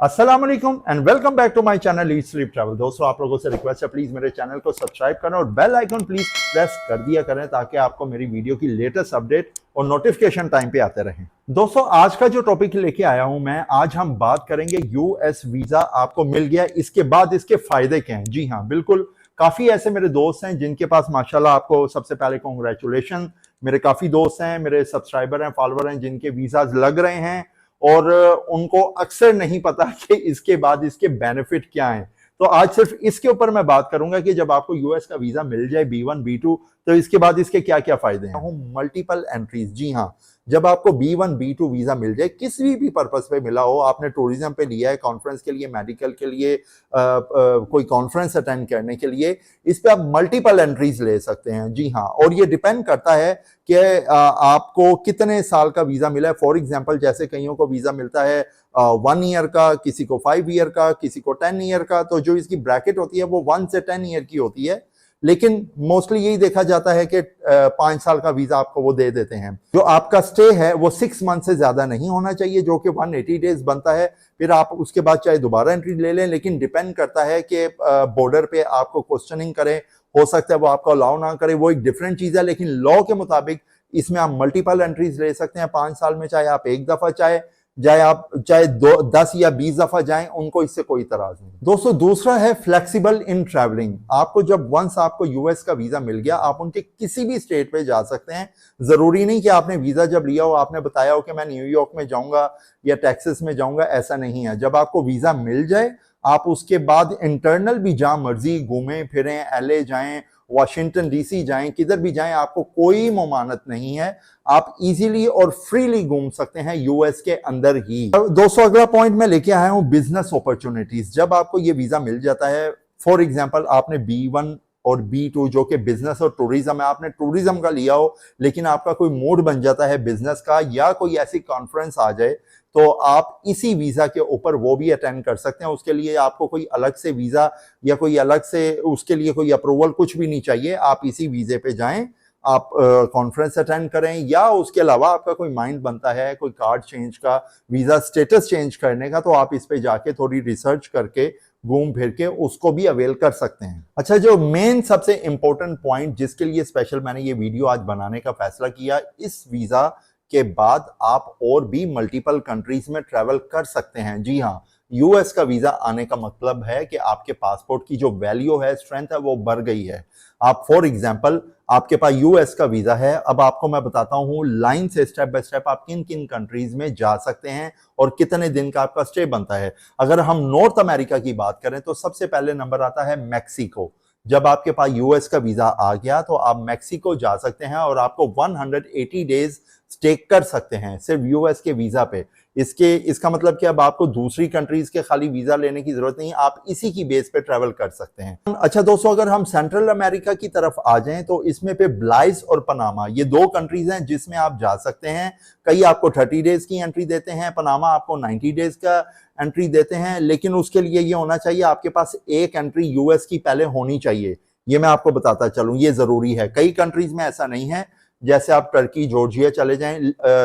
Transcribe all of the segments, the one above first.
अस्सलाम वालेकुम and welcome back to my channel eat sleep travel. दोस्तों, आप लोगों से रिक्वेस्ट है प्लीज मेरे चैनल को सब्सक्राइब करें और बेल आइकन प्लीज प्रेस कर दिया करें ताकि आपको मेरी वीडियो की लेटेस्ट अपडेट और नोटिफिकेशन टाइम पे आते रहें। दोस्तों, आज का जो टॉपिक लेके आया हूं मैं, आज हम बात करेंगे यूएस वीजा आपको मिल गया, इसके बाद इसके फायदे क्या हैं। जी हाँ, बिल्कुल, काफी ऐसे मेरे दोस्त हैं जिनके पास माशाल्लाह, आपको सबसे पहले कॉन्ग्रेचुलेशन। मेरे काफी दोस्त हैं, मेरे सब्सक्राइबर हैं, फॉलोअर हैं जिनके वीजाज लग रहे हैं और उनको अक्सर नहीं पता कि इसके बाद इसके बेनिफिट क्या हैं। तो आज सिर्फ इसके ऊपर मैं बात करूंगा कि जब आपको यूएस का वीजा मिल जाए B1 B2 तो इसके बाद इसके क्या क्या फायदे हैं। मल्टीपल एंट्रीज, जी हाँ, जब आपको B1 B2 वीजा मिल जाए, किसी भी पर्पस पे मिला हो, आपने टूरिज्म पे लिया है, कॉन्फ्रेंस के लिए, मेडिकल के लिए, कोई कॉन्फ्रेंस अटेंड करने के लिए, इस पे आप मल्टीपल एंट्रीज ले सकते हैं। जी हाँ, और ये डिपेंड करता है कि आपको कितने साल का वीजा मिला है। फॉर एग्जाम्पल, जैसे कईयों को वीजा मिलता है 1 ईयर का, किसी को 5 ईयर का, किसी को 10 ईयर का, तो जो इसकी ब्रैकेट होती है वो 1 से 10 ईयर की होती है। लेकिन मोस्टली यही देखा जाता है कि 5 साल का वीजा आपको वो दे देते हैं। जो आपका स्टे है वो 6 मंथ से ज्यादा नहीं होना चाहिए, जो कि 180 डेज बनता है। फिर आप उसके बाद चाहे दोबारा एंट्री ले लें, लेकिन डिपेंड करता है कि बॉर्डर पे आपको क्वेश्चनिंग करें, हो सकता है वो आपको अलाउ ना करे, वो एक डिफरेंट चीज है। लेकिन लॉ के मुताबिक इसमें आप मल्टीपल एंट्रीज ले सकते हैं 5 साल में, चाहे आप एक दफा चाहे 10 या 20 दफा जाएं, उनको इससे कोई इतराज नहीं। दोस्तों, दूसरा है फ्लेक्सिबल इन ट्रैवलिंग। आपको जब वंस आपको यूएस का वीजा मिल गया, आप उनके किसी भी स्टेट पे जा सकते हैं। जरूरी नहीं कि आपने वीजा जब लिया हो आपने बताया हो कि मैं न्यूयॉर्क में जाऊंगा या टेक्सास में जाऊंगा, ऐसा नहीं है। जब आपको वीजा मिल जाए, आप उसके बाद इंटरनल भी जहां मर्जी घूमें फिरें, LA जाएं, वाशिंगटन DC जाएं, किधर भी जाएं, आपको कोई ममानत नहीं है। आप इजीली और फ्रीली घूम सकते हैं यूएस के अंदर ही। दोस्तों, अगला पॉइंट मैं लेके आया हूं बिजनेस अपॉर्चुनिटीज। जब आपको ये वीजा मिल जाता है, फॉर एग्जांपल आपने B1 और B2 जो कि बिजनेस और टूरिज्म है, आपने टूरिज्म का लिया हो, लेकिन आपका कोई मूड बन जाता है बिजनेस का, या कोई ऐसी कॉन्फ्रेंस आ जाए, तो आप इसी वीजा के ऊपर वो भी अटेंड कर सकते हैं। उसके लिए आपको कोई अलग से वीजा या कोई अलग से उसके लिए कोई अप्रूवल कुछ भी नहीं चाहिए। आप इसी वीजे पे जाएं, आप कॉन्फ्रेंस अटेंड करें, या उसके अलावा आपका कोई माइंड बनता है कोई कार्ड चेंज का, वीजा स्टेटस चेंज करने का, तो आप इस पे जाके थोड़ी रिसर्च करके घूम फिर के उसको भी अवेल कर सकते हैं। अच्छा, जो मेन सबसे इंपॉर्टेंट पॉइंट जिसके लिए स्पेशल मैंने ये वीडियो आज बनाने का फैसला किया, इस वीजा के बाद आप और भी मल्टीपल कंट्रीज में ट्रैवल कर सकते हैं। जी हाँ, यूएस का वीजा आने का मतलब है कि आपके पासपोर्ट की जो वैल्यू है, स्ट्रेंथ है, वो बढ़ गई है। आप फॉर एग्जांपल, आपके पास यूएस का वीजा है, अब आपको मैं बताता हूं लाइन से स्टेप बाय स्टेप आप किन किन कंट्रीज में जा सकते हैं और कितने दिन का आपका स्टे बनता है। अगर हम नॉर्थ अमेरिका की बात करें तो सबसे पहले नंबर आता है मैक्सिको। जब आपके पास यूएस का वीजा आ गया तो आप मैक्सिको जा सकते हैं और आपको 180 डेज स्टे कर सकते हैं सिर्फ यूएस के वीजा पे। इसका मतलब कि अब आपको दूसरी कंट्रीज के खाली वीजा लेने की जरूरत नहीं, आप इसी की बेस पे ट्रैवल कर सकते हैं। अच्छा दोस्तों, अगर हम सेंट्रल अमेरिका की तरफ आ जाएं तो इसमें पे ब्लाइज और पनामा, ये 2 कंट्रीज हैं जिसमें आप जा सकते हैं। कई आपको 30 डेज की एंट्री देते हैं, पनामा आपको 90 डेज का एंट्री देते हैं, लेकिन उसके लिए ये होना चाहिए आपके पास एक एंट्री यूएस की पहले होनी चाहिए। ये मैं आपको बताता चलूं, ये जरूरी है। कई कंट्रीज में ऐसा नहीं है, जैसे आप टर्की, जॉर्जिया चले जाएं,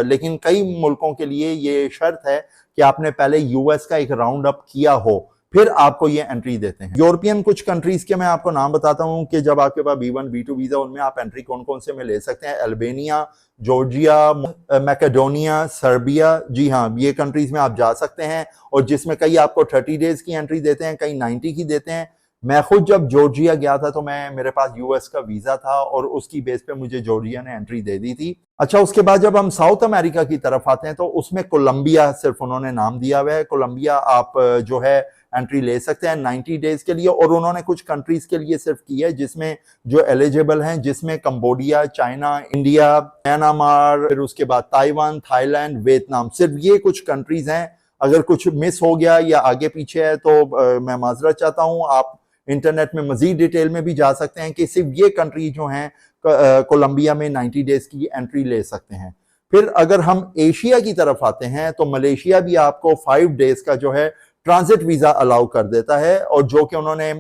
लेकिन कई मुल्कों के लिए ये शर्त है कि आपने पहले यूएस का एक राउंड अप किया हो, फिर आपको ये एंट्री देते हैं। यूरोपियन कुछ कंट्रीज के मैं आपको नाम बताता हूं कि जब आपके पास B1 B2 वीजा, उनमें आप एंट्री कौन कौन से में ले सकते हैं। अल्बानिया, जॉर्जिया, मैकेडोनिया, सर्बिया, जी हाँ, ये कंट्रीज में आप जा सकते हैं, और जिसमें कई आपको 30 डेज की एंट्री देते हैं, कई 90 की देते हैं। मैं खुद जब जॉर्जिया गया था तो मेरे पास यूएस का वीजा था और उसकी बेस पे मुझे जॉर्जिया ने एंट्री दे दी थी। अच्छा, उसके बाद जब हम साउथ अमेरिका की तरफ आते हैं तो उसमें कोलंबिया सिर्फ उन्होंने नाम दिया हुआ है। कोलंबिया आप जो है एंट्री ले सकते हैं 90 डेज के लिए, और उन्होंने कुछ कंट्रीज के लिए सिर्फ की है जिसमें जो एलिजिबल हैं, जिसमें कंबोडिया, चाइना, इंडिया, म्यांमार, फिर उसके बाद ताइवान, थाईलैंड, वियतनाम, सिर्फ ये कुछ कंट्रीज हैं। अगर कुछ मिस हो गया या आगे पीछे है तो मैं माजरत चाहता हूं। आप इंटरनेट में मजीद डिटेल में भी जा सकते हैं कि सिर्फ ये कंट्री जो हैं कोलंबिया में 90 डेज की एंट्री ले सकते हैं। फिर अगर हम एशिया की तरफ आते हैं तो मलेशिया भी आपको 5 डेज का जो है ट्रांजिट वीजा अलाउ कर देता है, और जो कि उन्होंने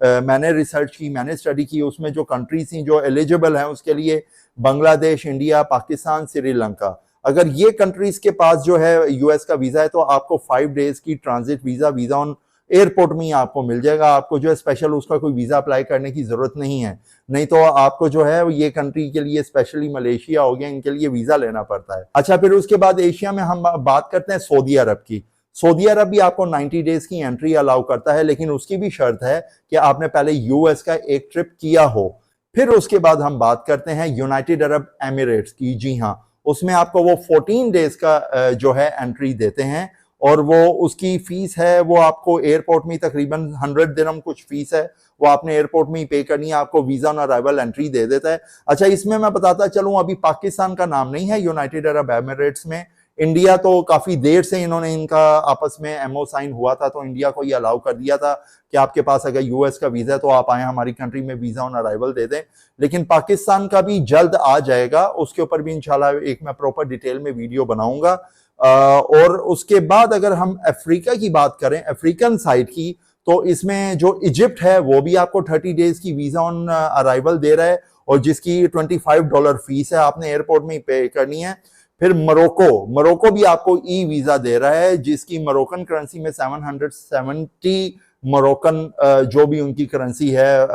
मैंने रिसर्च की, मैंने स्टडी की, उसमें जो कंट्रीज थी जो एलिजिबल हैं उसके लिए बांग्लादेश, इंडिया, पाकिस्तान, श्रीलंका। अगर ये कंट्रीज के पास जो है यूएस का वीजा है तो आपको 5 डेज की ट्रांजिट वीजा ऑन एयरपोर्ट में ही आपको मिल जाएगा। आपको जो है स्पेशल उसका कोई वीजा अप्लाई करने की जरूरत नहीं है। नहीं तो आपको जो है ये कंट्री के लिए, स्पेशली मलेशिया हो गया, इनके लिए वीजा लेना पड़ता है। अच्छा, फिर उसके बाद एशिया में हम बात करते हैं सऊदी अरब की। सऊदी अरब भी आपको 90 डेज की एंट्री अलाउ करता है, लेकिन उसकी भी शर्त है कि आपने पहले यूएस का एक ट्रिप किया हो। फिर उसके बाद हम बात करते हैं यूनाइटेड अरब एमिरेट्स की। जी हाँ, उसमें आपको वो 14 डेज का जो है एंट्री देते हैं, और वो उसकी फीस है वो आपको एयरपोर्ट में तकरीबन 100 दिरहम कुछ फीस है, वो आपने एयरपोर्ट में ही पे करनी है, आपको वीजा ऑन अराइवल एंट्री दे देता है। अच्छा, इसमें मैं बताता चलूं, अभी पाकिस्तान का नाम नहीं है यूनाइटेड अरब एमिरेट्स में। इंडिया तो काफी देर से इन्होंने इनका आपस में एमओ साइन हुआ था, तो इंडिया को ये अलाउ कर दिया था कि आपके पास अगर यूएस का वीजा है तो आप आए हमारी कंट्री में वीजा ऑन अराइवल दे दें। लेकिन पाकिस्तान का भी जल्द आ जाएगा, उसके ऊपर भी इंशाल्लाह एक मैं प्रॉपर डिटेल में वीडियो बनाऊंगा। और उसके बाद अगर हम अफ्रीका की बात करें, अफ्रीकन साइड की, तो इसमें जो इजिप्ट है वो भी आपको 30 डेज की वीजा ऑन अराइवल दे रहा है, और जिसकी $25 फीस है, आपने एयरपोर्ट में ही पे करनी है। फिर मोरक्को भी आपको ई वीजा दे रहा है, जिसकी मोरक्कन करेंसी में 770 मोरक्कन जो भी उनकी करेंसी है,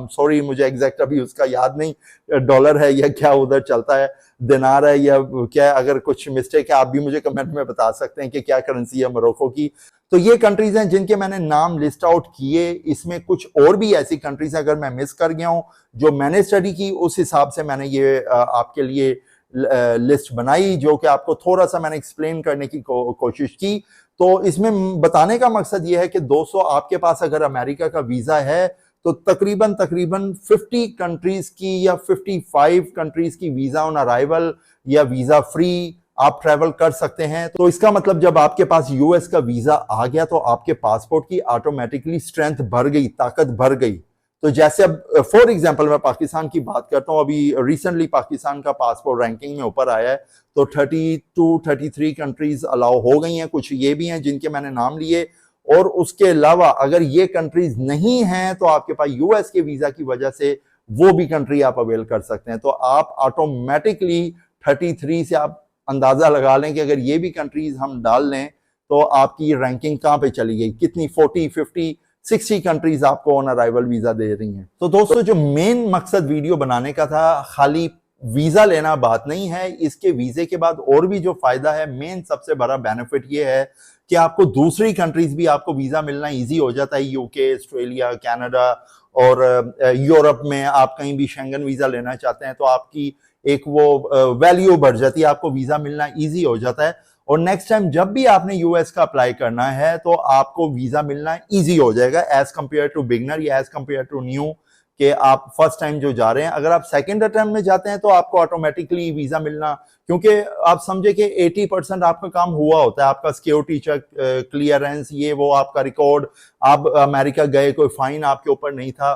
सॉरी मुझे एग्जैक्ट अभी उसका याद नहीं, डॉलर है या क्या उधर चलता है, दिनार है या क्या, अगर कुछ मिस्टेक है आप भी मुझे कमेंट में बता सकते हैं कि क्या करेंसी है मोरक्को की। तो ये कंट्रीज हैं जिनके मैंने नाम लिस्ट आउट किए। इसमें कुछ और भी ऐसी कंट्रीज अगर मैं मिस कर गया हूं जो मैंने स्टडी की, उस हिसाब से मैंने ये आपके लिए लिस्ट बनाई, जो कि आपको थोड़ा सा मैंने एक्सप्लेन करने की कोशिश की। तो इसमें बताने का मकसद ये है कि दोस्तों, आपके पास अगर अमेरिका का वीजा है तो तकरीबन 50 कंट्रीज की या 55 कंट्रीज की वीजा ऑन अराइवल या वीजा फ्री आप ट्रैवल कर सकते हैं। तो इसका मतलब जब आपके पास यूएस का वीजा आ गया तो आपके पासपोर्ट की ऑटोमेटिकली स्ट्रेंथ बढ़ गई, ताकत बढ़ गई। तो जैसे अब फॉर एग्जांपल मैं पाकिस्तान की बात करता हूं, अभी रिसेंटली पाकिस्तान का पासपोर्ट रैंकिंग में ऊपर आया है, तो 33 कंट्रीज अलाउ हो गई हैं। कुछ ये भी हैं जिनके मैंने नाम लिए, और उसके अलावा अगर ये कंट्रीज नहीं हैं तो आपके पास यूएस के वीजा की वजह से वो भी कंट्री आप अवेल कर सकते हैं। तो आप ऑटोमेटिकली 33 से आप अंदाजा लगा लें कि अगर ये भी कंट्रीज हम डाल लें तो आपकी रैंकिंग कहां पे चली गई, कितनी 40, 50, 60 कंट्रीज आपको ऑन अराइवल वीजा दे रही हैं। तो दोस्तों, जो मेन मकसद वीडियो बनाने का था, खाली वीजा लेना बात नहीं है, इसके वीजे के बाद और भी जो फायदा है, मेन सबसे बड़ा बेनिफिट ये है कि आपको दूसरी कंट्रीज भी आपको वीजा मिलना इजी हो जाता है। यूके, ऑस्ट्रेलिया, कनाडा और यूरोप में आप कहीं भी शेंगन वीजा लेना चाहते हैं तो आपकी एक वो वैल्यू बढ़ जाती है, आपको वीजा मिलना इजी हो जाता है। और नेक्स्ट टाइम जब भी आपने यूएस का अप्लाई करना है तो आपको वीजा मिलना इजी हो जाएगा एज कंपेयर टू बिगनर या एज कंपेयर टू न्यू, कि आप फर्स्ट टाइम जो जा रहे हैं। अगर आप सेकंड अटेम्प्ट में जाते हैं तो आपको ऑटोमेटिकली वीजा मिलना, क्योंकि आप समझे कि 80% आपका काम हुआ होता है, आपका सिक्योरिटी चेक, क्लियरेंस, ये वो आपका रिकॉर्ड, आप अमेरिका गए, कोई फाइन आपके ऊपर नहीं था,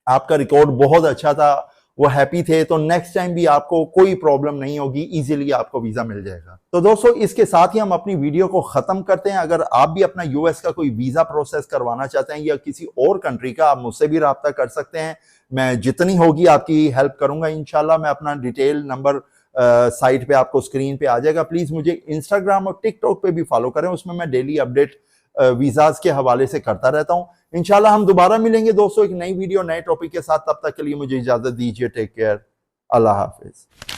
आपका रिकॉर्ड बहुत अच्छा था, वो हैप्पी थे, तो नेक्स्ट टाइम भी आपको कोई प्रॉब्लम नहीं होगी, इजीली आपको वीजा मिल जाएगा। तो दोस्तों, इसके साथ ही हम अपनी वीडियो को खत्म करते हैं। अगर आप भी अपना यूएस का कोई वीजा प्रोसेस करवाना चाहते हैं या किसी और कंट्री का, आप मुझसे भी राब्ता कर सकते हैं। मैं जितनी होगी आपकी हेल्प करूंगा इंशाल्लाह। मैं अपना डिटेल नंबर साइट पे आपको स्क्रीन पे आ जाएगा। प्लीज मुझे इंस्टाग्राम और टिकटॉक पे भी फॉलो करें, उसमें मैं डेली अपडेट वीजाज के हवाले से करता रहता हूं। इंशाल्लाह हम दोबारा मिलेंगे दोस्तों एक नई वीडियो नए टॉपिक के साथ। तब तक के लिए मुझे इजाजत दीजिए। टेक केयर, अल्लाह हाफिज।